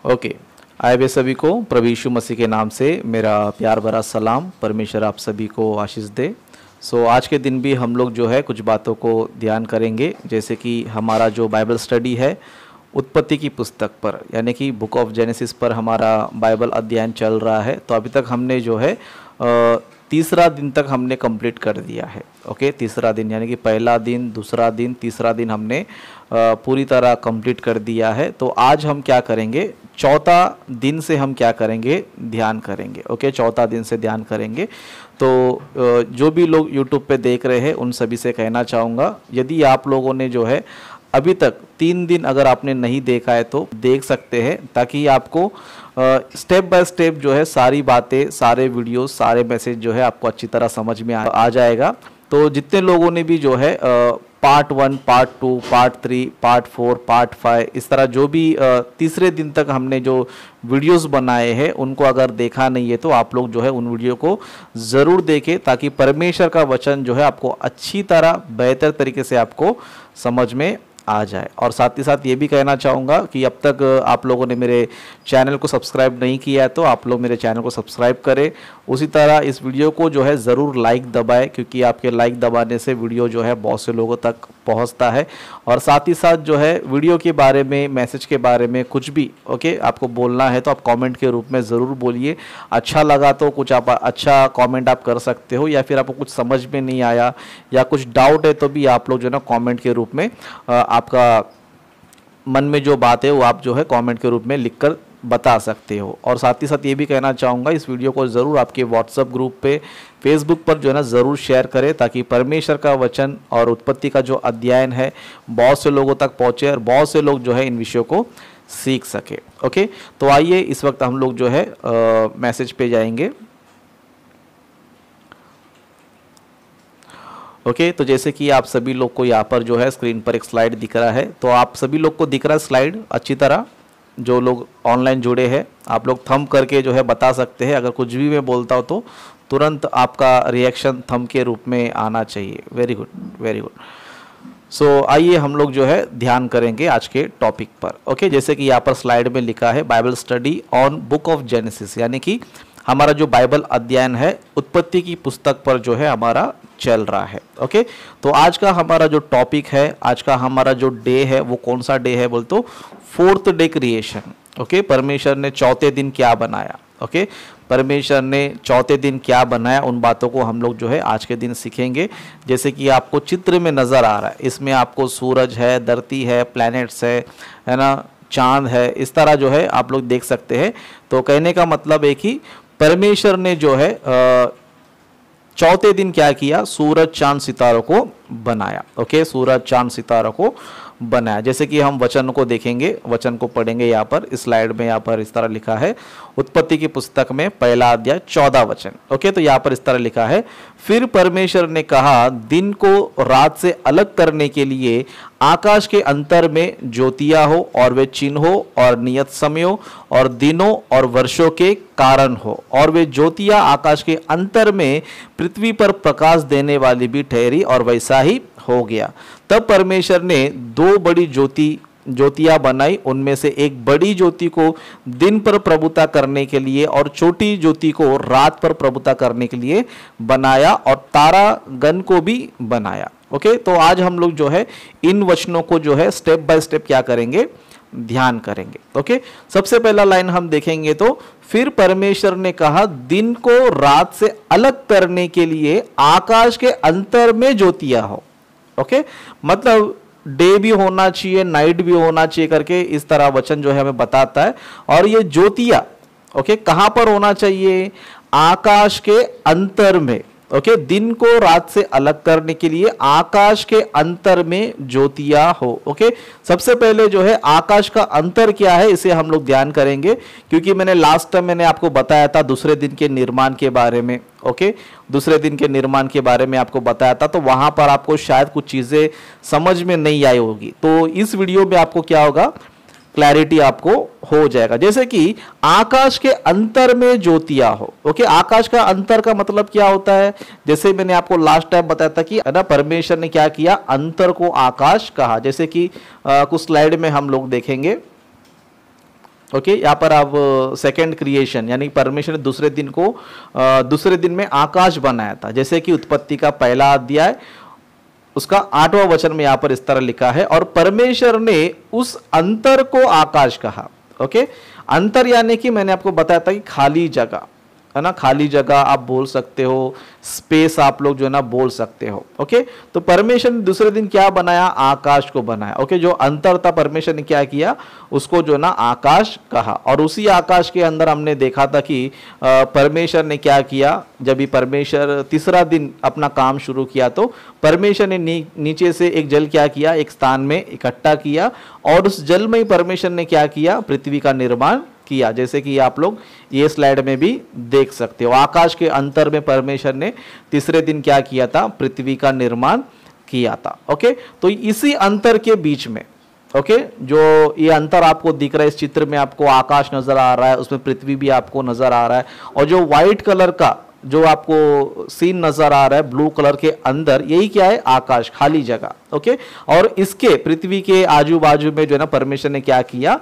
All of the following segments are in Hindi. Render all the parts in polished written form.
ओके, आए हुए सभी को प्रभु यीशु मसीह के नाम से मेरा प्यार भरा सलाम। परमेश्वर आप सभी को आशीष दे। आज के दिन भी हम लोग जो है कुछ बातों को ध्यान करेंगे, जैसे कि हमारा जो बाइबल स्टडी है उत्पत्ति की पुस्तक पर, यानी कि बुक ऑफ जेनेसिस पर हमारा बाइबल अध्ययन चल रहा है। तो अभी तक हमने जो है तीसरा दिन तक हमने कंप्लीट कर दिया है। ओके, तीसरा दिन यानी कि पहला दिन, दूसरा दिन, तीसरा दिन हमने पूरी तरह कंप्लीट कर दिया है। तो आज हम क्या करेंगे, चौथा दिन से हम क्या करेंगे, ध्यान करेंगे। ओके, चौथा दिन से ध्यान करेंगे। तो जो भी लोग यूट्यूब पे देख रहे हैं उन सभी से कहना चाहूँगा, यदि आप लोगों ने जो है अभी तक 3 दिन अगर आपने नहीं देखा है तो देख सकते हैं, ताकि आपको स्टेप बाय स्टेप जो है सारी बातें, सारे वीडियोस, सारे मैसेज जो है आपको अच्छी तरह समझ में आ जाएगा। तो जितने लोगों ने भी जो है part 1, part 2, part 3, part 4, part 5 इस तरह जो भी तीसरे दिन तक हमने जो वीडियोस बनाए हैं उनको अगर देखा नहीं है तो आप लोग जो है उन वीडियो को ज़रूर देखें, ताकि परमेश्वर का वचन जो है आपको अच्छी तरह बेहतर तरीके से आपको समझ में आ जाए। और साथ ही साथ ये भी कहना चाहूँगा कि अब तक आप लोगों ने मेरे चैनल को सब्सक्राइब नहीं किया है तो आप लोग मेरे चैनल को सब्सक्राइब करें। उसी तरह इस वीडियो को जो है ज़रूर लाइक दबाएं, क्योंकि आपके लाइक दबाने से वीडियो जो है बहुत से लोगों तक पहुंचता है। और साथ ही साथ जो है वीडियो के बारे में, मैसेज के बारे में कुछ भी ओके आपको बोलना है तो आप कमेंट के रूप में ज़रूर बोलिए। अच्छा लगा तो कुछ आप अच्छा कमेंट आप कर सकते हो, या फिर आपको कुछ समझ में नहीं आया या कुछ डाउट है तो भी आप लोग जो है ना कमेंट के रूप में आपका मन में जो बात है वो आप जो है कमेंट के रूप में लिखकर बता सकते हो। और साथ ही साथ ये भी कहना चाहूँगा, इस वीडियो को ज़रूर आपके व्हाट्सएप ग्रुप पे, फेसबुक पर जो है ना ज़रूर शेयर करें, ताकि परमेश्वर का वचन और उत्पत्ति का जो अध्ययन है बहुत से लोगों तक पहुँचे और बहुत से लोग जो है इन विषयों को सीख सके। ओके, तो आइए इस वक्त हम लोग जो है मैसेज पे जाएंगे। ओके, तो जैसे कि आप सभी लोग को यहाँ पर जो है स्क्रीन पर एक स्लाइड दिख रहा है, तो आप सभी लोग को दिख रहा है स्लाइड अच्छी तरह। जो लोग ऑनलाइन जुड़े हैं आप लोग थंब करके जो है बता सकते हैं, अगर कुछ भी मैं बोलता हूँ तो तुरंत आपका रिएक्शन थंब के रूप में आना चाहिए। Very good, very good. आइए हम लोग जो है ध्यान करेंगे आज के टॉपिक पर। ओके, जैसे कि यहाँ पर स्लाइड में लिखा है Bible study on book of genesis, यानी कि हमारा जो बाइबल अध्ययन है उत्पत्ति की पुस्तक पर जो है हमारा चल रहा है। ओके, तो आज का हमारा जो टॉपिक है, आज का हमारा जो डे है वो कौन सा डे है बोल तो 4th डे क्रिएशन। ओके, परमेश्वर ने चौथे दिन क्या बनाया। ओके, परमेश्वर ने चौथे दिन क्या बनाया, उन बातों को हम लोग जो है आज के दिन सीखेंगे। जैसे कि आपको चित्र में नज़र आ रहा है, इसमें आपको सूरज है, धरती है, प्लैनेट्स है ना, चांद है, इस तरह जो है आप लोग देख सकते हैं। तो कहने का मतलब है कि परमेश्वर ने जो है चौथे दिन क्या किया, सूरज चांद सितारों को बनाया। ओके, सूरज चांद सितारों को बनाया। जैसे कि हम वचन को देखेंगे, वचन को पढ़ेंगे। यहाँ पर इस स्लाइड में यहाँ पर इस तरह लिखा है, उत्पत्ति की पुस्तक में पहला अध्याय 14 वचन। ओके, तो यहाँ पर इस तरह लिखा है, फिर परमेश्वर ने कहा, दिन को रात से अलग करने के लिए आकाश के अंतर में ज्योतियां हो, और वे चिन्ह हो और नियत समयों और दिनों और वर्षों के कारण हो, और वे ज्योतियां आकाश के अंतर में पृथ्वी पर प्रकाश देने वाली भी ठहरी, और वैसा ही हो गया। तब परमेश्वर ने 2 बड़ी ज्योतियां बनाई, उनमें से एक बड़ी ज्योति को दिन पर प्रभुता करने के लिए और छोटी ज्योति को रात पर प्रभुता करने के लिए बनाया, और तारागण को भी बनाया। ओके, तो आज हम लोग जो है इन वचनों को जो है स्टेप बाय स्टेप क्या करेंगे, ध्यान करेंगे। ओके, सबसे पहला लाइन हम देखेंगे तो फिर परमेश्वर ने कहा, दिन को रात से अलग करने के लिए आकाश के अंतर में ज्योतियां हो। ओके, मतलब डे भी होना चाहिए, नाइट भी होना चाहिए करके इस तरह वचन जो है हमें बताता है। और ये ज्योतियां ओके कहां पर होना चाहिए, आकाश के अंतर में। ओके, दिन को रात से अलग करने के लिए आकाश के अंतर में ज्योतियां हो। ओके, सबसे पहले जो है आकाश का अंतर क्या है इसे हम लोग ध्यान करेंगे, क्योंकि मैंने लास्ट टाइम मैंने आपको बताया था दूसरे दिन के निर्माण के बारे में। ओके, दूसरे दिन के निर्माण के बारे में आपको बताया था, तो वहां पर आपको शायद कुछ चीजें समझ में नहीं आई होगी। तो इस वीडियो में आपको क्या होगा, क्लैरिटी आपको हो जाएगा। जैसे कि आकाश के अंतर में ज्योतियां हो। ओके, आकाश का अंतर का मतलब क्या होता है, जैसे मैंने आपको लास्ट टाइम बताया था कि ना परमेश्वर ने क्या किया, अंतर को आकाश कहा। जैसे कि कुछ स्लाइड में हम लोग देखेंगे। ओके यहाँ पर आप सेकंड क्रिएशन यानी परमेश्वर ने दूसरे दिन में आकाश बनाया था, जैसे कि उत्पत्ति का पहला अध्याय उसका 8वां वचन में यहाँ पर इस तरह लिखा है, और परमेश्वर ने उस अंतर को आकाश कहा। ओके, अंतर यानी कि मैंने आपको बताया था कि खाली जगह है ना, खाली जगह आप बोल सकते हो, स्पेस आप लोग जो है ना बोल सकते हो। ओके, तो परमेश्वर ने दूसरे दिन क्या बनाया? आकाश को बनाया। ओके, जो अंतर था परमेश्वर ने क्या किया? उसको जो ना आकाश कहा। और उसी आकाश के अंदर हमने देखा था कि परमेश्वर ने क्या किया, जब भी परमेश्वर तीसरा दिन अपना काम शुरू किया तो परमेश्वर ने नीचे से एक जल क्या किया? एक स्थान में इकट्ठा किया, और उस जल में ही परमेश्वर ने क्या किया? पृथ्वी का निर्माण किया, जैसे कि आप लोग ये स्लाइड में भी देख सकते हो। आकाश के अंतर में परमेश्वर ने तीसरे दिन क्या किया था? पृथ्वी का निर्माण किया था। ओके, तो इसी अंतर के बीच में ओके, जो ये अंतर आपको दिख रहा है इस चित्र में, आपको आकाश नजर आ रहा है, उसमें पृथ्वी भी आपको नजर आ रहा है, और जो व्हाइट कलर का जो आपको सीन नजर आ रहा है ब्लू कलर के अंदर, यही क्या है? आकाश, खाली जगह। ओके, और इसके पृथ्वी के आजू बाजू में जो है ना परमेश्वर ने क्या किया?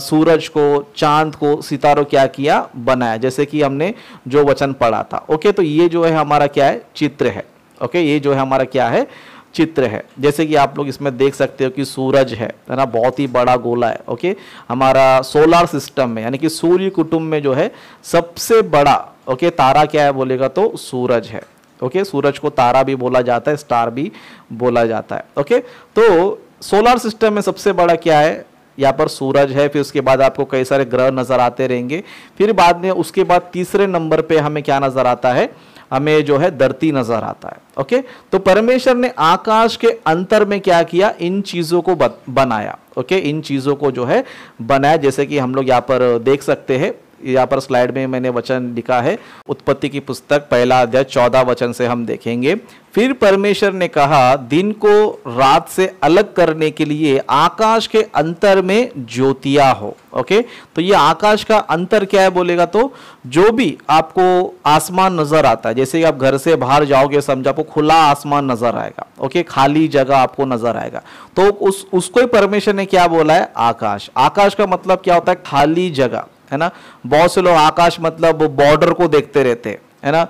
सूरज को, चांद को, सितारों क्या किया? बनाया, जैसे कि हमने जो वचन पढ़ा था। ओके, तो ये जो है हमारा क्या है? चित्र है। ओके, ये जो है हमारा क्या है? चित्र है। जैसे कि आप लोग इसमें देख सकते हो कि सूरज है ना, बहुत ही बड़ा गोला है। ओके, हमारा सोलर सिस्टम में यानी कि सूर्य कुटुंब में जो है सबसे बड़ा ओके तारा क्या है बोलेगा तो सूरज है। ओके, सूरज को तारा भी बोला जाता है, स्टार भी बोला जाता है। ओके, तो सोलर सिस्टम में सबसे बड़ा क्या है? यहाँ पर सूरज है, फिर उसके बाद आपको कई सारे ग्रह नजर आते रहेंगे, फिर बाद में उसके बाद तीसरे नंबर पे हमें क्या नजर आता है? हमें जो है धरती नजर आता है। ओके, तो परमेश्वर ने आकाश के अंतर में क्या किया? इन चीजों को बनाया। ओके, इन चीजों को जो है बनाया, जैसे कि हम लोग यहाँ पर देख सकते हैं। यहाँ पर स्लाइड में मैंने वचन लिखा है, उत्पत्ति की पुस्तक पहला अध्याय 14 वचन से हम देखेंगे। फिर परमेश्वर ने कहा, दिन को रात से अलग करने के लिए आकाश के अंतर में ज्योतियां हो। ओके, तो ये आकाश का अंतर क्या है बोलेगा तो जो भी आपको आसमान नजर आता है, जैसे कि आप घर से बाहर जाओगे, समझो आपको खुला आसमान नजर आएगा। ओके, खाली जगह आपको नजर आएगा, तो उसको ही परमेश्वर ने क्या बोला है? आकाश। आकाश का मतलब क्या होता है? खाली जगह, है ना। बहुत से लोग आकाश मतलब बॉर्डर को देखते रहते हैं, है ना,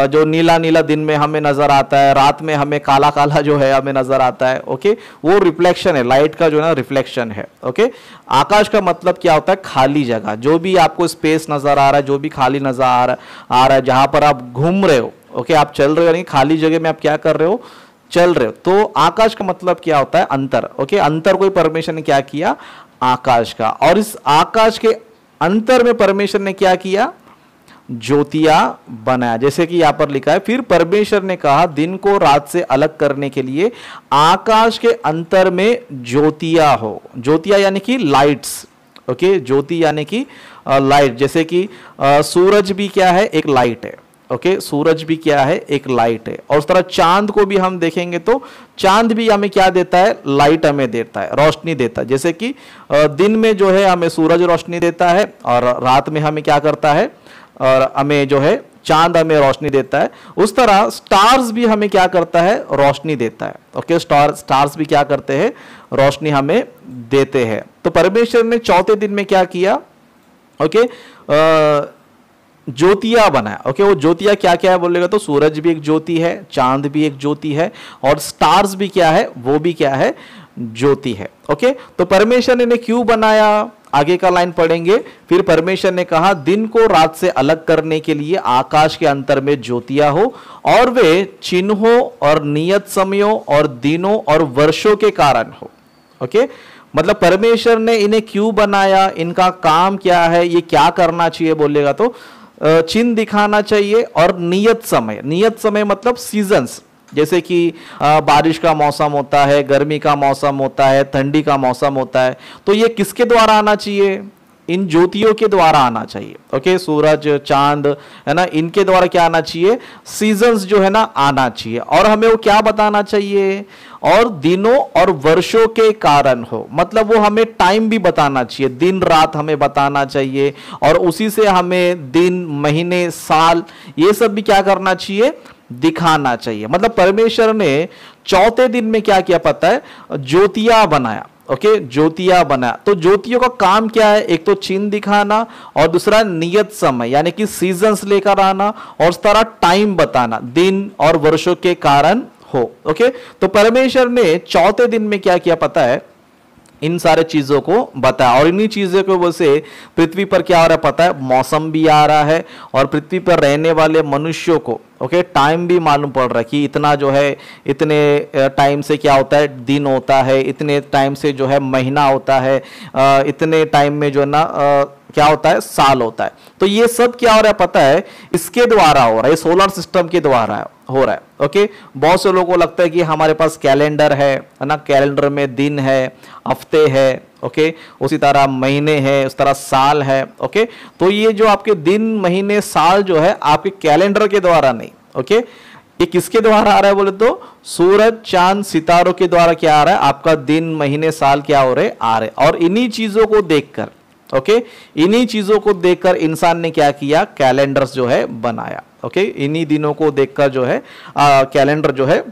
जो नीला नीला दिन में हमें नजर आता है, रात में हमें काला काला जो है हमें नजर आता है। ओके, वो रिफ्लेक्शन है, लाइट का जो है ना रिफ्लेक्शन है। ओके, आकाश का मतलब क्या होता है? खाली जगह, जो भी आपको स्पेस नजर आ रहा है, जो भी खाली नजर आ रहा है, जहां पर आप घूम रहे हो। ओके, आप चल रहे हो, यानी खाली जगह में आप क्या कर रहे हो? चल रहे हो। तो आकाश का मतलब क्या होता है? अंतर। ओके, अंतर को परमेश्वर ने क्या किया? आकाश का। और इस आकाश के अंतर में परमेश्वर ने क्या किया? ज्योतियां बनाया, जैसे कि यहां पर लिखा है, फिर परमेश्वर ने कहा, दिन को रात से अलग करने के लिए आकाश के अंतर में ज्योतियां हो। ज्योतियां यानी कि लाइट्स। ओके, ज्योति यानी कि लाइट, जैसे कि सूरज भी क्या है? एक लाइट है। ओके, सूरज भी क्या है? एक लाइट है। और उस तरह चांद को भी हम देखेंगे तो चांद भी हमें क्या देता है? लाइट हमें देता है, रोशनी देता है। जैसे कि दिन में जो है हमें सूरज रोशनी देता है, और रात में हमें क्या करता है? और हमें जो है चांद हमें रोशनी देता है। उस तरह स्टार्स भी हमें क्या करता है? रोशनी देता है। ओके, स्टार्स भी क्या करते हैं? रोशनी हमें देते हैं। तो परमेश्वर ने चौथे दिन में क्या किया? ओके, ज्योतियां बनाया। ओके, वो ज्योतियां क्या क्या है बोलेगा तो सूरज भी एक ज्योति है, चांद भी एक ज्योति है, और स्टार्स भी क्या है? वो भी क्या है? ज्योति है। ओके, तो परमेश्वर ने क्यों बनाया? आगे का लाइन पढ़ेंगे। फिर परमेश्वर ने कहा, दिन को रात से अलग करने के लिए आकाश के अंतर में ज्योतियां हो, और वे चिन्हों और नियत समयों और दिनों और वर्षों के कारण हो। ओके, मतलब परमेश्वर ने इन्हें क्यों बनाया? इनका काम क्या है? ये क्या करना चाहिए बोलेगा तो चिन्ह दिखाना चाहिए, और नियत समय। नियत समय मतलब सीजन्स, जैसे कि बारिश का मौसम होता है, गर्मी का मौसम होता है, ठंडी का मौसम होता है, तो ये किसके द्वारा आना चाहिए? इन ज्योतियों के द्वारा आना चाहिए। ओके, सूरज, चांद, है ना, इनके द्वारा क्या आना चाहिए? सीजन्स जो है ना आना चाहिए। और हमें वो क्या बताना चाहिए? और दिनों और वर्षों के कारण हो, मतलब वो हमें टाइम भी बताना चाहिए, दिन रात हमें बताना चाहिए, और उसी से हमें दिन, महीने, साल, ये सब भी क्या करना चाहिए? दिखाना चाहिए। मतलब परमेश्वर ने चौथे दिन में क्या किया पता है? ज्योतियां बनाया। ओके, ज्योतियां बना। तो ज्योतियों का काम क्या है? एक तो चिन्ह दिखाना और दूसरा नियत समय यानी कि सीजन्स लेकर आना और उस तरह टाइम बताना, दिन और वर्षों के कारण हो। ओके, तो परमेश्वर ने चौथे दिन में क्या किया पता है? इन सारे चीजों को बताया। और इन्हीं चीजों की वजह से पृथ्वी पर क्या हो रहा है पता है? मौसम भी आ रहा है और पृथ्वी पर रहने वाले मनुष्यों को ओके टाइम भी मालूम पड़ रहा है कि इतना जो है, इतने टाइम से क्या होता है? दिन होता है, इतने टाइम से जो है महीना होता है, इतने टाइम में जो है ना क्या होता है? साल होता है। तो ये सब क्या हो रहा है पता है? इसके द्वारा हो रहा है, सोलर सिस्टम के द्वारा हो रहा है। ओके, बहुत से लोगों को लगता है कि हमारे पास कैलेंडर है ना, कैलेंडर में दिन है, हफ्ते है, ओके, उसी तरह महीने हैं, उस तरह साल है। ओके, तो ये जो आपके दिन, महीने, साल जो है आपके कैलेंडर के द्वारा नहीं। ओके, ये किसके द्वारा आ रहा है बोले तो सूरज, चांद, सितारों के द्वारा क्या आ रहा है? आपका दिन, महीने, साल क्या हो रहे? आ रहे। और इन्हीं चीजों को देखकर ओके, इन्हीं चीजों को देखकर इंसान ने क्या किया? कैलेंडर्स जो है बनाया। ओके, इन्हीं दिनों को देखकर जो है कैलेंडर जो है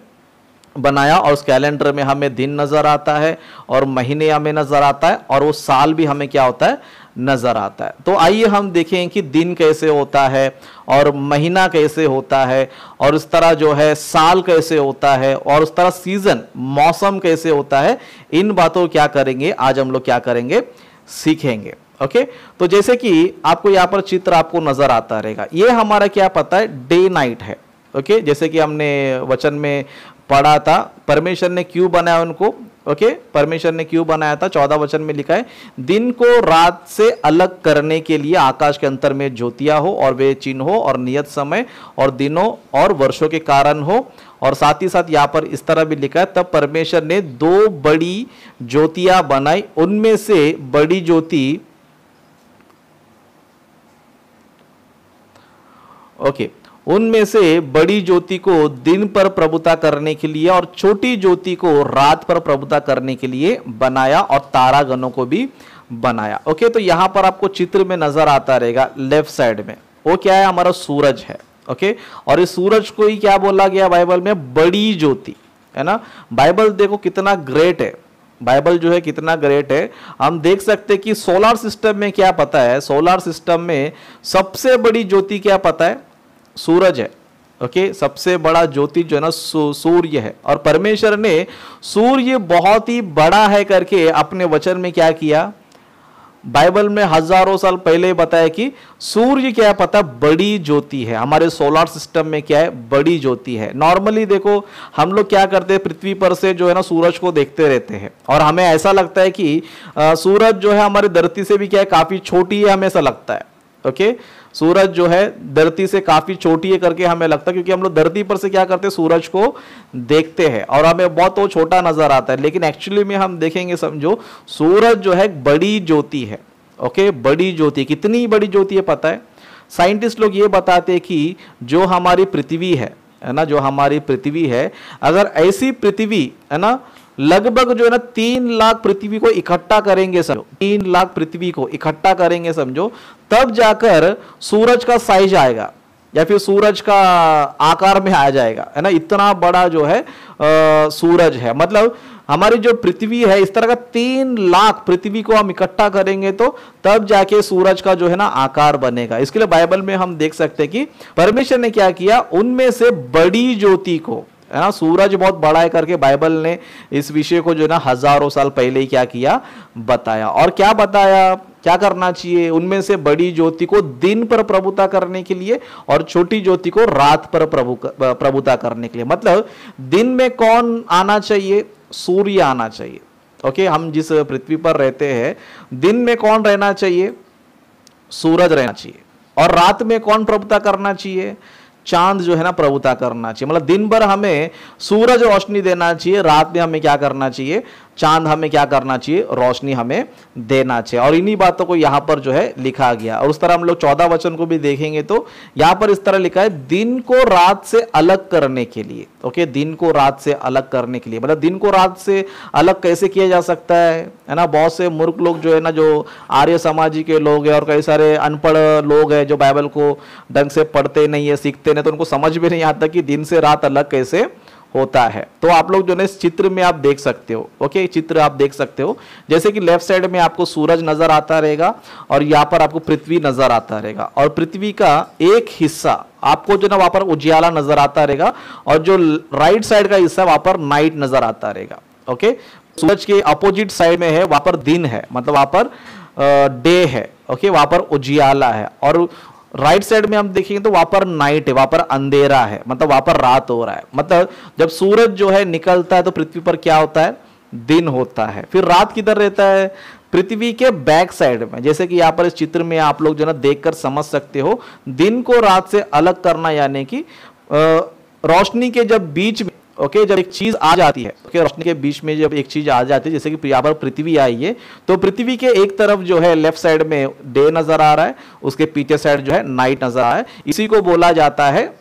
बनाया और उस कैलेंडर में हमें दिन नजर आता है और महीने हमें नजर आता है और वो साल भी हमें क्या होता है? नजर आता है। तो आइए हम देखें कि दिन कैसे होता है और महीना कैसे होता है और इस तरह जो है साल कैसे होता है और उस तरह सीजन, मौसम कैसे होता है। इन बातों को क्या करेंगे आज हम लोग? क्या करेंगे? सीखेंगे। ओके, तो जैसे कि आपको यहाँ पर चित्र आपको नजर आता रहेगा, ये हमारा क्या पता है? डे नाइट है। ओके, जैसे कि हमने वचन में पढ़ा था, परमेश्वर ने क्यों बनाया उनको? ओके, परमेश्वर ने क्यों बनाया था? 14 वचन में लिखा है, दिन को रात से अलग करने के लिए आकाश के अंतर में ज्योतियां हो और वे चिन्ह हो और नियत समय और दिनों और वर्षों के कारण हो। और साथ ही साथ यहां पर इस तरह भी लिखा है, तब परमेश्वर ने 2 बड़ी ज्योतियां बनाई, उनमें से बड़ी ज्योति ओके उनमें से बड़ी ज्योति को दिन पर प्रभुता करने के लिए और छोटी ज्योति को रात पर प्रभुता करने के लिए बनाया और तारागणों को भी बनाया। ओके, तो यहां पर आपको चित्र में नजर आता रहेगा लेफ्ट साइड में, वो क्या है? हमारा सूरज है। ओके, और इस सूरज को ही क्या बोला गया बाइबल में? बड़ी ज्योति, है ना। बाइबल देखो कितना ग्रेट है, बाइबल जो है कितना ग्रेट है। हम देख सकते हैं कि सोलर सिस्टम में क्या पता है? सोलर सिस्टम में सबसे बड़ी ज्योति क्या पता है? सूरज है। ओके, सबसे बड़ा ज्योति जो है ना सूर्य है। और परमेश्वर ने सूर्य बहुत ही बड़ा है करके अपने वचन में क्या किया? बाइबल में हजारों साल पहले बताया कि सूर्य क्या पता? बड़ी ज्योति है। हमारे सोलर सिस्टम में क्या है? बड़ी ज्योति है। नॉर्मली देखो हम लोग क्या करते हैं? पृथ्वी पर से जो है ना सूरज को देखते रहते हैं और हमें ऐसा लगता है कि सूरज जो है हमारी धरती से भी क्या है? काफी छोटी है, हमें ऐसा लगता है। ओके, सूरज जो है धरती से काफी छोटी है करके हमें लगता है, क्योंकि हम लोग धरती पर से क्या करते हैं? सूरज को देखते हैं और हमें बहुत वो छोटा नजर आता है, लेकिन एक्चुअली में हम देखेंगे, समझो, सूरज जो है बड़ी ज्योति है। ओके, बड़ी ज्योति। कितनी बड़ी ज्योति है पता है? साइंटिस्ट लोग ये बताते हैं कि जो हमारी पृथ्वी है ना, जो हमारी पृथ्वी है, अगर ऐसी पृथ्वी है ना लगभग जो है ना 3 लाख पृथ्वी को इकट्ठा करेंगे, समझो 3 लाख पृथ्वी को इकट्ठा करेंगे समझो, तब जाकर सूरज का साइज आएगा या फिर सूरज का आकार में आ जाएगा, है ना। इतना बड़ा जो है सूरज है। मतलब हमारी जो पृथ्वी है, इस तरह का 3 लाख पृथ्वी को हम इकट्ठा करेंगे तो तब जाके सूरज का जो है ना आकार बनेगा। इसके लिए बाइबल में हम देख सकते हैं कि परमेश्वर ने क्या किया? उनमें से बड़ी ज्योति को, है ना, सूरज बहुत बड़ा है करके बाइबल ने इस विषय को जो है ना हजारों साल पहले ही क्या किया? बताया। और क्या बताया? क्या करना चाहिए? उनमें से बड़ी ज्योति को दिन पर प्रभुता करने के लिए और छोटी ज्योति को रात पर प्रभुता करने के लिए। मतलब दिन में कौन आना चाहिए? सूर्य आना चाहिए। ओके, हम जिस पृथ्वी पर रहते हैं, दिन में कौन रहना चाहिए? सूरज रहना चाहिए। और रात में कौन प्रभुता करना चाहिए? चांद जो है ना प्रभुता करना चाहिए। मतलब दिन भर हमें सूरज रोशनी देना चाहिए, रात में हमें क्या करना चाहिए? चांद हमें क्या करना चाहिए? रोशनी हमें देना चाहिए। और इन्हीं बातों को यहाँ पर जो है लिखा गया। और उस तरह हम लोग 14 वचन को भी देखेंगे तो यहाँ पर इस तरह लिखा है, दिन को रात से अलग करने के लिए। ओके, दिन को रात से अलग करने के लिए। मतलब दिन को रात से अलग कैसे किया जा सकता है ना। बहुत से मूर्ख लोग जो है ना, जो आर्य समाजी के लोग हैं और कई सारे अनपढ़ लोग हैं जो बाइबल को ढंग से पढ़ते नहीं है, सीखते नहीं, तो उनको समझ भी नहीं आता कि दिन से रात अलग कैसे होता है। तो आप लोग जो है इस चित्र में आप देख सकते हो, ओके, चित्र आप देख सकते हो, जैसे कि लेफ्ट साइड में आपको सूरज नजर आता रहेगा और यहाँ पर आपको पृथ्वी नजर आता रहेगा, और पृथ्वी का एक हिस्सा आपको जो ना वहां पर उजियाला नजर आता रहेगा, और जो राइट साइड का हिस्सा वहां पर नाइट नजर आता रहेगा। ओके, सूरज के अपोजिट साइड में है वहां पर दिन है, मतलब वहां पर डे है, ओके, वहां पर उजियाला है, और राइट साइड में हम देखेंगे तो वहां पर नाइट है, वहां पर अंधेरा है, मतलब वहां पर रात हो रहा है। मतलब जब सूरज जो है निकलता है तो पृथ्वी पर क्या होता है, दिन होता है। फिर रात किधर रहता है, पृथ्वी के बैक साइड में, जैसे कि यहाँ पर इस चित्र में आप लोग जो ना देखकर समझ सकते हो, दिन को रात से अलग करना, यानी कि रोशनी के जब बीच में, ओके, जब एक चीज आ जाती है, ओके, रोशनी के बीच में जब एक चीज आ जाती है, जैसे कि यहाँ पर पृथ्वी आई है, तो पृथ्वी के एक तरफ जो है लेफ्ट साइड में डे नजर आ रहा है, उसके पीछे साइड जो है नाइट नजर आ रहा है, इसी को बोला जाता है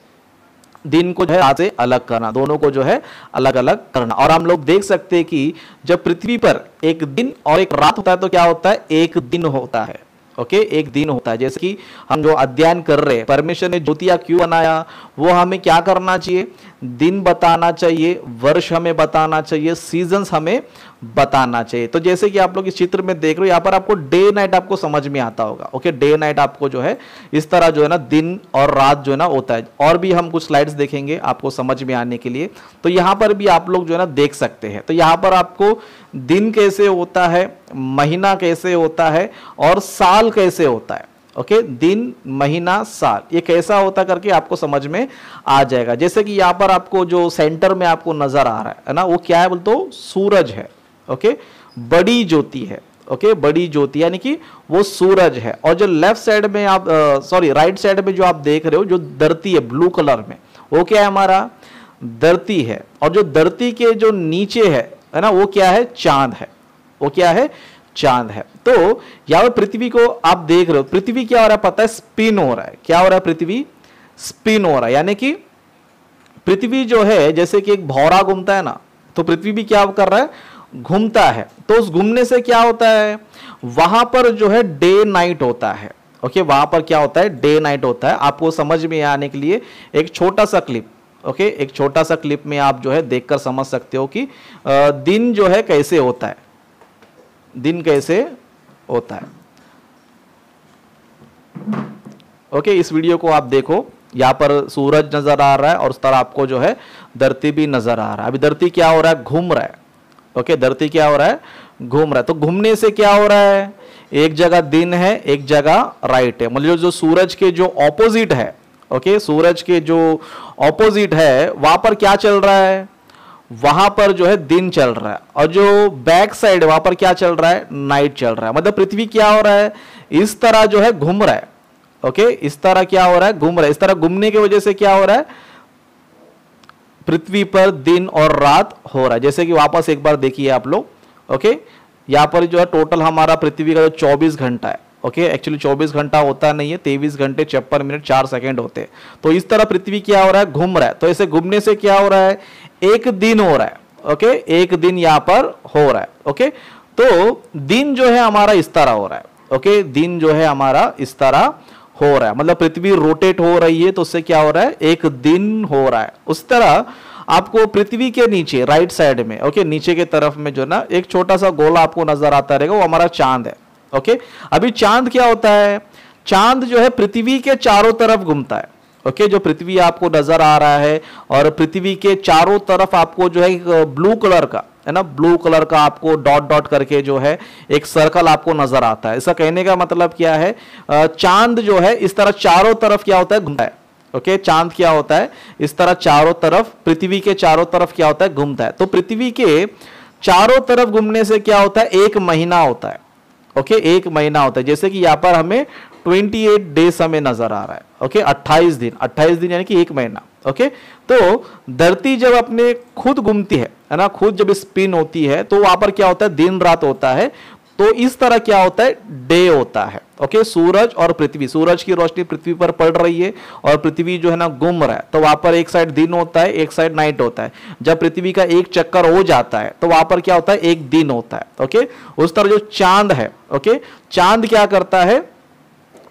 दिन को जो है रात से अलग करना, दोनों को जो है अलग अलग करना। और हम लोग देख सकते हैं कि जब पृथ्वी पर एक दिन और एक रात होता है तो क्या होता है, एक दिन होता है, ओके, एक दिन होता है। जैसे कि हम जो अध्ययन कर रहे हैं, परमेश्वर ने ज्योतिया क्यों बनाया, वो हमें क्या करना चाहिए, दिन बताना चाहिए, वर्ष हमें बताना चाहिए, सीजन्स हमें बताना चाहिए। तो जैसे कि आप लोग इस चित्र में देख रहे हो, यहाँ पर आपको डे नाइट आपको समझ में आता होगा, ओके, डे नाइट आपको जो है इस तरह जो है ना दिन और रात जो है ना होता है। और भी हम कुछ स्लाइड्स देखेंगे आपको समझ में आने के लिए, तो यहाँ पर भी आप लोग जो है ना देख सकते हैं। तो यहाँ पर आपको दिन कैसे होता है, महीना कैसे होता है, और साल कैसे होता है, ओके, दिन महीना साल ये कैसा होता करके आपको समझ में आ जाएगा। जैसे कि यहाँ पर आपको जो सेंटर में आपको नजर आ रहा है ना, वो क्या है बोलते हो, सूरज है, ओके, बड़ी ज्योति है, ओके, बड़ी ज्योति यानी कि वो सूरज है। और जो लेफ्ट साइड में आप राइट साइड में जो आप देख रहे हो, जो धरती है ब्लू कलर में, वो क्या है, हमारा धरती है। और जो धरती के जो नीचे है ना, वो क्या है, चांद है, वो क्या है, चांद है। तो यहाँ पृथ्वी को आप देख रहे हो, पृथ्वी क्या हो रहा है पता है, स्पिन हो रहा है। क्या हो रहा है, पृथ्वी स्पिन हो रहा है, यानी कि पृथ्वी जो है जैसे कि एक भौरा घूमता है ना, तो पृथ्वी भी क्या कर रहा है, घूमता है। तो उस घूमने से क्या होता है, वहां पर जो है डे नाइट होता है, ओके, वहां पर क्या होता है, डे नाइट होता है। आपको समझ में आने के लिए एक छोटा सा क्लिप, ओके, एक छोटा सा क्लिप में आप जो है देखकर समझ सकते हो कि दिन जो है कैसे होता है, दिन कैसे होता है। ओके, इस वीडियो को आप देखो, यहां पर सूरज नजर आ रहा है और उस तरह आपको जो है धरती भी नजर आ रहा है। अभी धरती क्या हो रहा है, घूम रहा है, ओके, धरती क्या हो रहा है, घूम रहा है। तो घूमने से क्या हो रहा है, एक जगह दिन है, एक जगह राइट है, मतलब जो सूरज के जो ऑपोजिट है, ओके, सूरज के जो ऑपोजिट है वहां पर क्या चल रहा है, वहां पर जो है दिन चल रहा है, और जो बैक साइड है वहां पर क्या चल रहा है, नाइट चल रहा है। मतलब पृथ्वी क्या हो रहा है, इस तरह जो है घूम रहा है, ओके, इस तरह क्या हो रहा है, घूम रहा है। इस तरह घूमने की वजह से क्या हो रहा है, पृथ्वी पर दिन और रात हो रहा है। जैसे कि वापस एक बार देखिए आप लोग, ओके, यहाँ पर जो है टोटल हमारा पृथ्वी का जो 24 घंटा है, ओके, एक्चुअली 24 घंटा होता नहीं है, 23 घंटे 56 मिनट 4 सेकंड होते हैं। तो इस तरह पृथ्वी क्या हो रहा है, घूम रहा है। तो ऐसे घूमने से क्या हो रहा है, एक दिन हो रहा है, ओके, एक दिन यहाँ पर हो रहा है, ओके। तो दिन जो है हमारा इस तरह हो रहा है, ओके, दिन जो है हमारा इस तरह हो रहा है, मतलब पृथ्वी रोटेट हो रही है, तो उससे क्या हो रहा है, एक दिन हो रहा है। उस तरह आपको पृथ्वी के नीचे राइट साइड में, ओके, नीचे के तरफ में जो ना एक छोटा सा गोला आपको नजर आता रहेगा, वो हमारा चांद है, ओके। अभी चांद क्या होता है, चांद जो है पृथ्वी के चारों तरफ घूमता है, ओके, जो पृथ्वी आपको नजर आ रहा है, और पृथ्वी के चारों तरफ आपको जो है ब्लू कलर का है ना, ब्लू कलर का आपको डॉट डॉट करके जो है एक सर्कल आपको नजर आता है। इसका कहने का मतलब क्या है, चांद जो है इस तरह चारों तरफ क्या होता है, घूमता है, ओके, चांद क्या होता है, इस तरह चारों तरफ, पृथ्वी के चारों तरफ क्या होता है, घूमता है। तो पृथ्वी के चारों तरफ घूमने से क्या होता है, एक महीना होता है, ओके, एक महीना होता है। जैसे कि यहाँ पर हमें 28 डेज हमें नजर आ रहा है, ओके, 28 दिन, 28 दिन यानी कि एक महीना, ओके। तो धरती जब अपने खुद घूमती है ना, खुद जब स्पिन होती है, तो वहां पर क्या होता है, दिन रात होता है। तो इस तरह क्या होता है, डे होता है, ओके, सूरज और पृथ्वी, सूरज की रोशनी पृथ्वी पर पड़ रही है और पृथ्वी जो है ना घूम रहा है, तो वहां पर एक साइड दिन होता है, एक साइड नाइट होता है। जब पृथ्वी का एक चक्कर हो जाता है तो वहां पर क्या होता है, एक दिन होता है, ओके। उस तरह जो चांद है, ओके, चांद क्या करता है,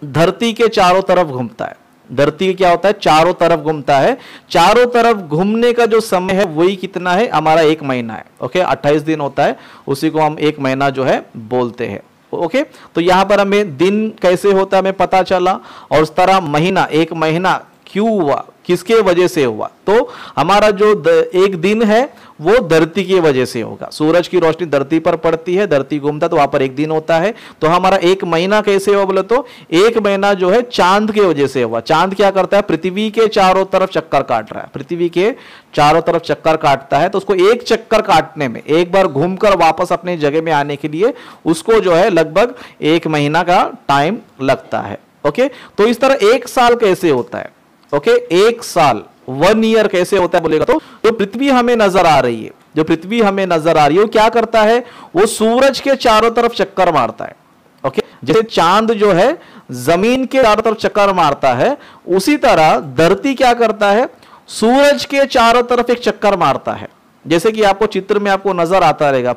धरती के चारों तरफ घूमता है, धरती क्या होता है, चारों तरफ घूमता है। चारों तरफ घूमने का जो समय है वही कितना है, हमारा 1 महीना है। ओके, 28 दिन होता है, उसी को हम 1 महीना जो है बोलते हैं। ओके, तो यहां पर हमें दिन कैसे होता है हमें पता चला, और उस तरह महीना, 1 महीना क्यों हुआ, किसके वजह से हुआ, तो हमारा जो एक दिन है वो धरती की वजह से होगा। सूरज की रोशनी धरती पर पड़ती है, धरती घूमता है, तो वहां पर एक दिन होता है। तो हमारा 1 महीना कैसे हुआ बोले तो 1 महीना जो है चांद के वजह से हुआ। चांद क्या करता है, पृथ्वी के चारों तरफ चक्कर काट रहा है, पृथ्वी के चारों तरफ चक्कर काटता है, तो उसको एक चक्कर काटने में, एक बार घूमकर वापस अपनी जगह में आने के लिए उसको जो है लगभग 1 महीना का टाइम लगता है। ओके, तो इस तरह 1 साल कैसे होता है। ओके, 1 साल 1 ईयर कैसे होता है बोलेगा तो जो पृथ्वी हमें नजर आ रही है, जो पृथ्वी हमें नजर आ रही है वो क्या करता है, वो सूरज के चारों तरफ चक्कर मारता है। ओके, जैसे चांद जो है जमीन के चारों तरफ चक्कर मारता है, उसी तरह धरती क्या करता है, सूरज के चारों तरफ एक चक्कर मारता है। जैसे कि आपको चित्र में आपको नजर आता रहेगा,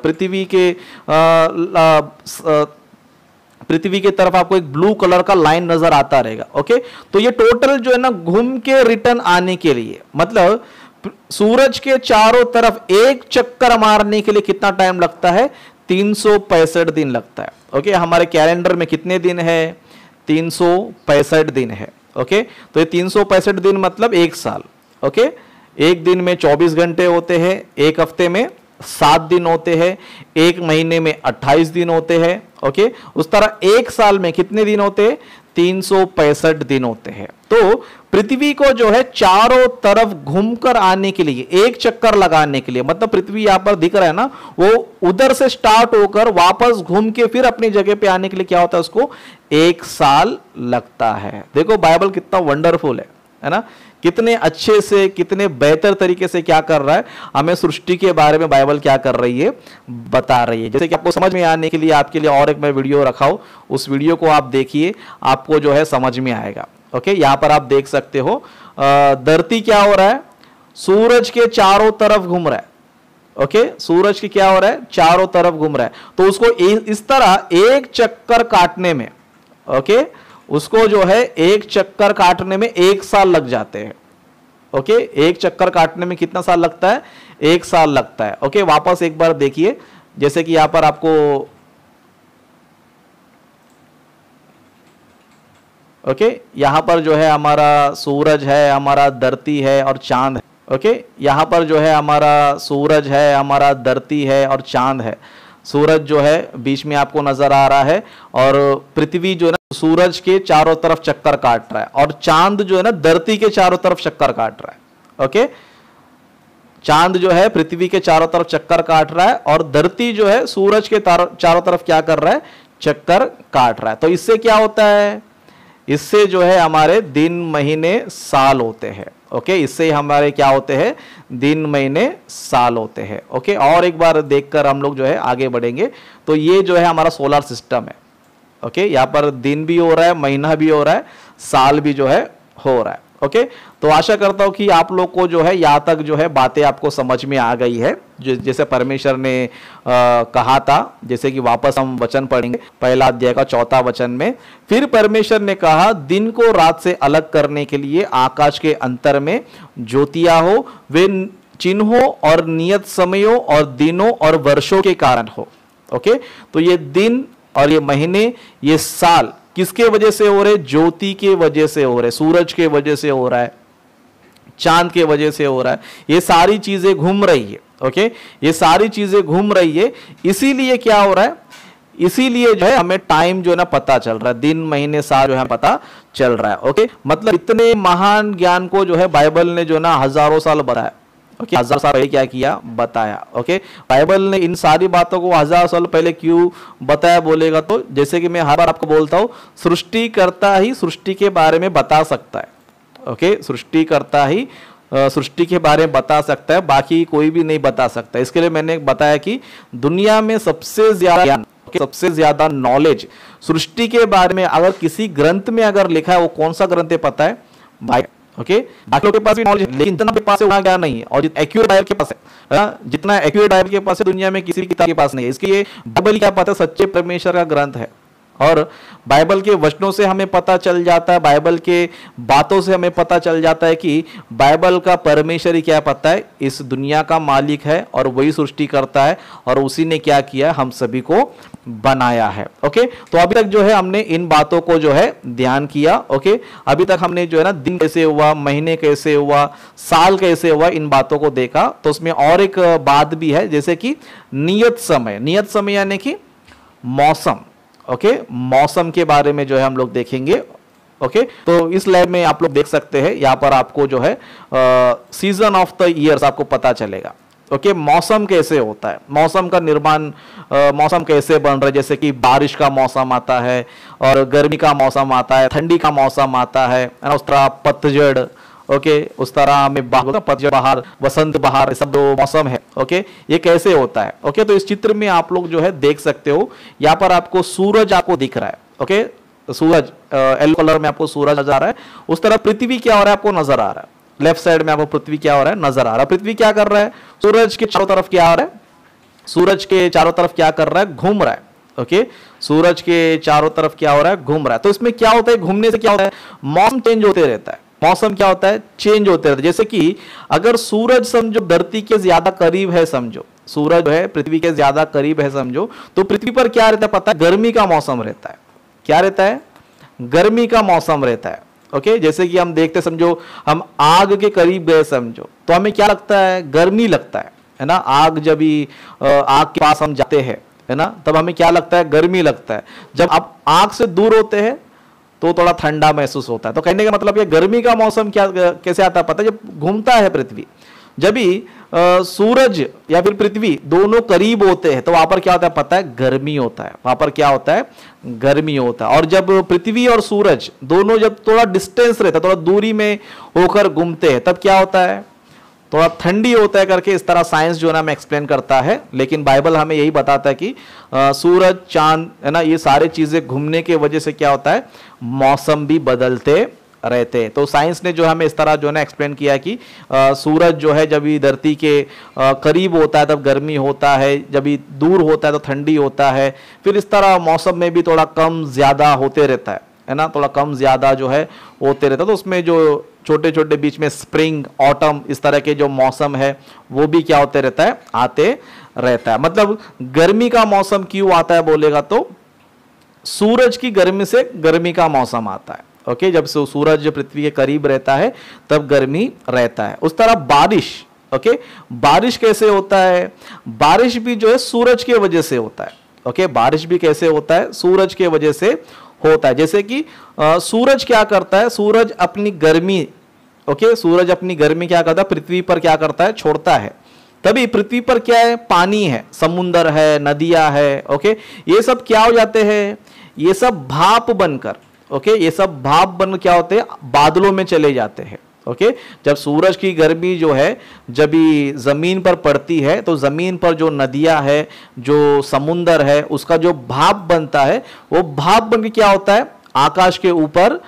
पृथ्वी की तरफ आपको एक ब्लू कलर का लाइन नजर आता रहेगा। ओके, तो ये टोटल जो है ना घूम के रिटर्न आने के लिए, मतलब सूरज के चारों तरफ एक चक्कर मारने के लिए कितना टाइम लगता है, 365 दिन लगता है। ओके, हमारे कैलेंडर में कितने दिन है, 365 दिन है। ओके, तो ये 365 दिन मतलब 1 साल। ओके, एक दिन में 24 घंटे होते हैं, एक हफ्ते में 7 दिन होते हैं, 1 महीने में 28 दिन होते हैं। ओके, उस तरह 1 साल में कितने दिन होते हैं, 365 दिन होते हैं। तो पृथ्वी को जो है चारों तरफ घूमकर आने के लिए, एक चक्कर लगाने के लिए, मतलब पृथ्वी यहां पर दिख रहा है ना, वो उधर से स्टार्ट होकर वापस घूम के फिर अपनी जगह पे आने के लिए क्या होता है, उसको 1 साल लगता है। देखो बाइबल कितना वंडरफुल है ना, कितने अच्छे से, कितने बेहतर तरीके से क्या कर रहा है, हमें सृष्टि के बारे में बाइबल क्या कर रही है, बता रही है। जैसे कि आपको समझ में आने के लिए आपके लिए और एक मैं वीडियो रखा हूं, उस वीडियो को आप देखिए, आपको जो है समझ में आएगा। ओके, यहां पर आप देख सकते हो धरती क्या हो रहा है, सूरज के चारों तरफ घूम रहा है। ओके, सूरज की क्या हो रहा है, चारों तरफ घूम रहा है, तो उसको इस तरह एक चक्कर काटने में, ओके, उसको जो है एक चक्कर काटने में 1 साल लग जाते हैं। ओके, एक चक्कर काटने में कितना साल लगता है, 1 साल लगता है। ओके, वापस एक बार देखिए, जैसे कि यहां पर आपको, ओके, यहां पर जो है हमारा सूरज है, हमारा धरती है और चांद है। ओके, यहां पर जो है हमारा सूरज है, हमारा धरती है और चांद है। सूरज जो है बीच में आपको नजर आ रहा है, और पृथ्वी जो है ना सूरज के चारों तरफ चक्कर काट रहा है, और चांद जो है ना धरती के चारों तरफ चक्कर काट रहा है। ओके, चांद जो है पृथ्वी के चारों तरफ चक्कर काट रहा है, और धरती जो है सूरज के चारों तरफ क्या कर रहा है, चक्कर काट रहा है। तो इससे क्या होता है, इससे जो है हमारे दिन महीने साल होते हैं। ओके, इससे हमारे क्या होते हैं, दिन महीने साल होते हैं। ओके, और एक बार देखकर हम लोग जो है आगे बढ़ेंगे। तो ये जो है हमारा सोलर सिस्टम है। ओके, यहाँ पर दिन भी हो रहा है, महीना भी हो रहा है, साल भी जो है हो रहा है। ओके, तो आशा करता हूँ कि आप लोग को जो है यहाँ तक जो है बातें आपको समझ में आ गई है। जैसे परमेश्वर ने कहा था, जैसे कि वापस हम वचन पढ़ेंगे, पहला अध्याय का 4वां वचन में, फिर परमेश्वर ने कहा, दिन को रात से अलग करने के लिए आकाश के अंतर में ज्योतियां हो, वे चिन्हों और नियत समयों और दिनों और वर्षों के कारण हो। ओके, तो ये दिन और ये महीने, ये साल किसके वजह से हो रहे, ज्योति के वजह से हो रहे, सूरज के वजह से हो रहा है, चांद के वजह से हो रहा है। ये सारी चीजें घूम रही है। ओके, ये सारी चीजें घूम रही है, इसीलिए क्या हो रहा है, इसीलिए जो है हमें टाइम जो है ना पता चल रहा है, दिन महीने साल जो है पता चल रहा है। ओके, मतलब इतने महान ज्ञान को जो है बाइबल ने जो ना हजारों साल बताया। ओके, 1000 साल पहले क्या किया, बताया। ओके, बाइबल ने इन सारी बातों को 1000 साल पहले क्यों बताया बोलेगा तो, जैसे कि मैं हर बार आपको बोलता हूं, सृष्टिकर्ता ही सृष्टि के बारे में बता सकता है। ओके, सृष्टिकर्ता ही सृष्टि के बारे में बता सकता है, बाकी कोई भी नहीं बता सकता। इसके लिए मैंने बताया कि दुनिया में सबसे ज्यादा ज्ञान, सबसे ज्यादा नॉलेज सृष्टि के बारे में अगर किसी ग्रंथ में अगर लिखा है, वो कौन सा ग्रंथ है पता है, बाइबल। ओके, बाकी लोगों के पास भी नॉलेज है, लेकिन इतना के पास उतना ज्ञान नहीं है, और एक्यूरेट बाइबल के पास है, जितना एक्यूरेट बाइबल के पास है दुनिया में किसी भी किताब के पास नहीं है। इसके लिए बाइबल क्या पता है, सच्चे परमेश्वर का ग्रंथ है। और बाइबल के वचनों से हमें पता चल जाता है, बाइबल के बातों से हमें पता चल जाता है कि बाइबल का परमेश्वर ही क्या पता है, इस दुनिया का मालिक है और वही सृष्टि करता है और उसी ने क्या किया, हम सभी को बनाया है। ओके, तो अभी तक जो है हमने इन बातों को जो है ध्यान किया। ओके, अभी तक हमने जो है ना दिन कैसे हुआ, महीने कैसे हुआ, साल कैसे हुआ, इन बातों को देखा। तो उसमें और एक बात भी है, जैसे कि नियत समय। नियत समय यानी कि मौसम। ओके, मौसम के बारे में जो है हम लोग देखेंगे। ओके, तो इस लैब में आप लोग देख सकते हैं, यहाँ पर आपको जो है सीजन ऑफ द ईयर्स आपको पता चलेगा। ओके, मौसम कैसे होता है, मौसम का निर्माण, मौसम कैसे बन रहा है, जैसे कि बारिश का मौसम आता है और गर्मी का मौसम आता है, ठंडी का मौसम आता है, उस तरह पतझड़। ओके, उस तरह हमें पतझड़ बहार, वसंत बहार, सब जो मौसम है, ओके, ये कैसे होता है। ओके, तो इस चित्र में आप लोग जो है देख सकते हो, यहाँ पर आपको सूरज आपको दिख रहा है। ओके, सूरज येलो कलर में आपको सूरज नजर आ रहा है। उस तरह पृथ्वी क्या हो रहा है आपको नजर आ रहा है, लेफ्ट साइड में आपको पृथ्वी क्या हो रहा है नजर आ रहा है। पृथ्वी क्या कर रहा है, सूरज के चारों तरफ क्या हो रहा है, सूरज के चारों तरफ क्या कर रहा है, घूम रहा है। ओके, सूरज के चारों तरफ क्या हो रहा है, घूम रहा है। तो इसमें क्या होता है, घूमने से क्या होता है, मौसम चेंज होते रहता है। मौसम क्या होता है, चेंज होते रहता है। जैसे कि अगर सूरज समझो धरती के ज्यादा करीब है, समझो सूरज जो है पृथ्वी के ज्यादा करीब है समझो, तो पृथ्वी पर क्या रहता है पता है, गर्मी का मौसम रहता है। क्या रहता है, गर्मी का मौसम रहता है। ओके, जैसे कि हम देखते समझो हम आग के करीब गए समझो, तो हमें क्या लगता है, गर्मी लगता है ना। आग जब भी आग के पास हम जाते हैं, है ना, तब हमें क्या लगता है, गर्मी लगता है। जब आप आग से दूर होते हैं तो थोड़ा ठंडा महसूस होता है। तो कहने का मतलब ये गर्मी का मौसम क्या कैसे आता है पता है, जब घूमता है पृथ्वी, जब भी सूरज या फिर पृथ्वी दोनों करीब होते हैं तो वहां पर क्या होता है पता है, गर्मी होता है। वहां पर क्या होता है, गर्मी होता है। और जब पृथ्वी और सूरज दोनों जब थोड़ा डिस्टेंस रहता है, थोड़ा दूरी में होकर घूमते हैं, तब क्या होता है, थोड़ा ठंडी होता है करके इस तरह साइंस जो है ना हमें एक्सप्लेन करता है। लेकिन बाइबल हमें यही बताता है कि सूरज, चांद, है ना, ये सारी चीजें घूमने की वजह से क्या होता है, मौसम भी बदलते रहते हैं। तो साइंस ने जो हमें इस तरह जो है ना एक्सप्लेन किया है कि सूरज जो है जब भी धरती के करीब होता है तब गर्मी होता है, जब भी दूर होता है तो ठंडी होता है। फिर इस तरह मौसम में भी थोड़ा कम ज्यादा होते रहता है ना, थोड़ा कम ज्यादा जो है होते रहता है। तो उसमें जो छोटे छोटे बीच में स्प्रिंग, ऑटम, इस तरह के जो मौसम है वो भी क्या होते रहता है, आते रहता है। मतलब गर्मी का मौसम क्यों आता है बोलेगा तो सूरज की गर्मी से गर्मी का मौसम आता है। ओके, जब सूरज पृथ्वी के करीब रहता है तब गर्मी रहता है। उस तरह बारिश, ओके, बारिश कैसे होता है, बारिश भी जो है सूरज के वजह से होता है। ओके, बारिश भी कैसे होता है, सूरज के वजह से होता है। जैसे कि सूरज क्या करता है, सूरज अपनी गर्मी, ओके, सूरज अपनी गर्मी क्या करता है, पृथ्वी पर क्या करता है, छोड़ता है। तभी पृथ्वी पर क्या है, पानी है, समुंदर है, नदियां है। ओके, ये सब क्या हो जाते हैं, ये सब भाप बनकर, ओके, ये सब भाप बन क्या होते हैं, बादलों में चले जाते हैं। ओके, जब सूरज की गर्मी जो है जब भी जमीन पर पड़ती है तो जमीन पर जो नदियां है, जो समुंदर है, उसका जो भाप बनता है वो भाप बन के क्या होता है, आकाश के ऊपर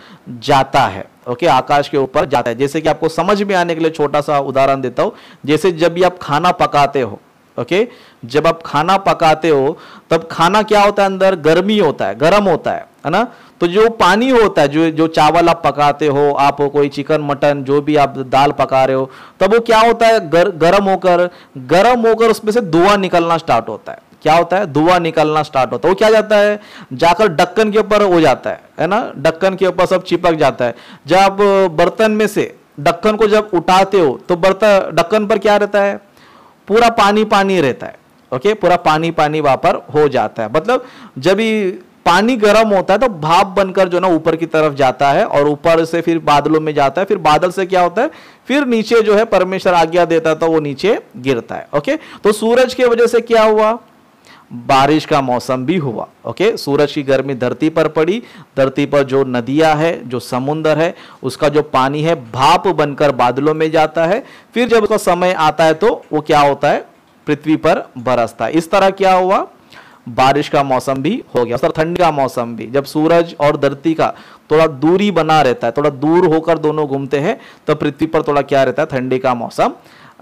जाता है। ओके, आकाश के ऊपर जाता है। जैसे कि आपको समझ में आने के लिए छोटा सा उदाहरण देता हूं, जैसे जब भी आप खाना पकाते हो, ओके, जब आप खाना पकाते हो तब खाना क्या होता है, अंदर गर्मी होता है, गर्म होता है ना। तो जो पानी होता है, जो चावल आप पकाते हो, आप कोई चिकन, मटन, जो भी आप दाल पका रहे हो, तब वो क्या होता है, गर्म होकर उसमें से धुआं निकलना स्टार्ट होता है। क्या होता है, धुआं निकलना स्टार्ट होता है। वो क्या जाता है, जाकर ढक्कन के ऊपर हो जाता है ना, ढक्कन के ऊपर सब चिपक जाता है। जब बर्तन में से ढक्कन को जब उठाते हो तो बर्तन, ढक्कन पर क्या रहता है, पूरा पानी पानी रहता है। ओके, पूरा पानी पानी वहां पर हो जाता है। मतलब जब भी पानी गर्म होता है तो भाप बनकर जो ना ऊपर की तरफ जाता है और ऊपर से फिर बादलों में जाता है। फिर बादल से क्या होता है, फिर नीचे जो है परमेश्वर आज्ञा देता है तो वो नीचे गिरता है। ओके, तो सूरज की वजह से क्या हुआ, बारिश का मौसम भी हुआ। ओके, सूरज की गर्मी धरती पर पड़ी, धरती पर जो नदियां है, जो समुंदर है, उसका जो पानी है भाप बनकर बादलों में जाता है। फिर जब उसका समय आता है तो वो क्या होता है, पृथ्वी पर बरसता है। इस तरह क्या हुआ, बारिश का मौसम भी हो गया। और ठंडी का मौसम भी, जब सूरज और धरती का थोड़ा दूरी बना रहता है, थोड़ा दूर होकर दोनों घूमते हैं, तो पृथ्वी पर थोड़ा क्या रहता है, ठंडी का मौसम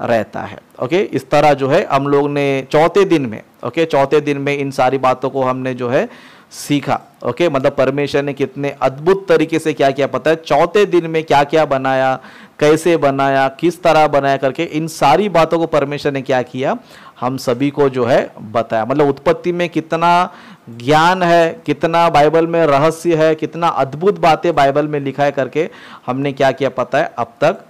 रहता है। ओके, इस तरह जो है हम लोग ने चौथे दिन में, ओके, चौथे दिन में इन सारी बातों को हमने जो है सीखा। ओके, मतलब परमेश्वर ने कितने अद्भुत तरीके से क्या किया पता है, चौथे दिन में क्या क्या बनाया, कैसे बनाया, किस तरह बनाया करके, इन सारी बातों को परमेश्वर ने क्या किया, हम सभी को जो है बताया। मतलब उत्पत्ति में कितना ज्ञान है, कितना बाइबल में रहस्य है, कितना अद्भुत बातें बाइबल में लिखा है करके हमने क्या किया पता है, अब तक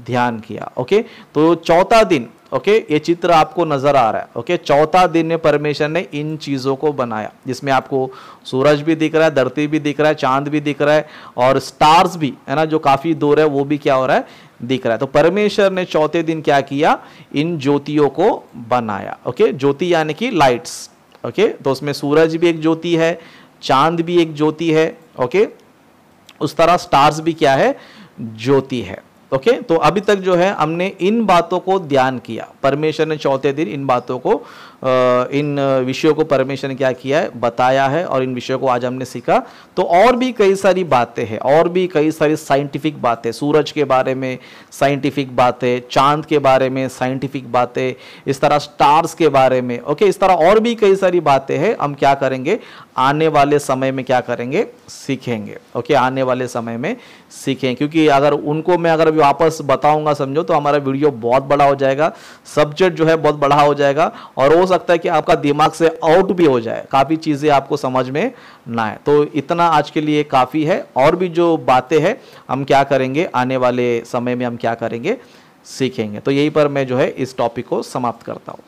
ध्यान किया। ओके, तो चौथा दिन, ओके, ये चित्र आपको नजर आ रहा है। ओके, चौथा दिन में परमेश्वर ने इन चीजों को बनाया, जिसमें आपको सूरज भी दिख रहा है, धरती भी दिख रहा है, चांद भी दिख रहा है, और स्टार्स भी है ना, जो काफी दूर है वो भी क्या हो रहा है, दिख रहा है। तो परमेश्वर ने चौथे दिन क्या किया, इन ज्योतियों को बनाया। ओके, ज्योति यानी कि लाइट्स। ओके, तो उसमें सूरज भी एक ज्योति है, चांद भी एक ज्योति है। ओके, उस तरह स्टार्स भी क्या है, ज्योति है। ओके, तो अभी तक जो है हमने इन बातों को ध्यान किया। परमेश्वर ने चौथे दिन इन बातों को, इन विषयों को परमेश्वर ने क्या किया है, बताया है, और इन विषयों को आज हमने सीखा। तो और भी कई सारी बातें हैं, और भी कई सारी साइंटिफिक बातें, सूरज के बारे में साइंटिफिक बातें, चांद के बारे में साइंटिफिक बातें, इस तरह स्टार्स के बारे में। ओके, इस तरह और भी कई सारी बातें हैं, हम क्या करेंगे, आने वाले समय में क्या करेंगे, सीखेंगे। ओके, आने वाले समय में सीखें, क्योंकि अगर उनको मैं अगर वापस बताऊंगा समझो, तो हमारा वीडियो बहुत बड़ा हो जाएगा, सब्जेक्ट जो है बहुत बड़ा हो जाएगा, और हो सकता है कि आपका दिमाग से आउट भी हो जाए, काफ़ी चीज़ें आपको समझ में ना आए। तो इतना आज के लिए काफ़ी है, और भी जो बातें हैं हम क्या करेंगे, आने वाले समय में हम क्या करेंगे, सीखेंगे। तो यहीं पर मैं जो है इस टॉपिक को समाप्त करता हूँ।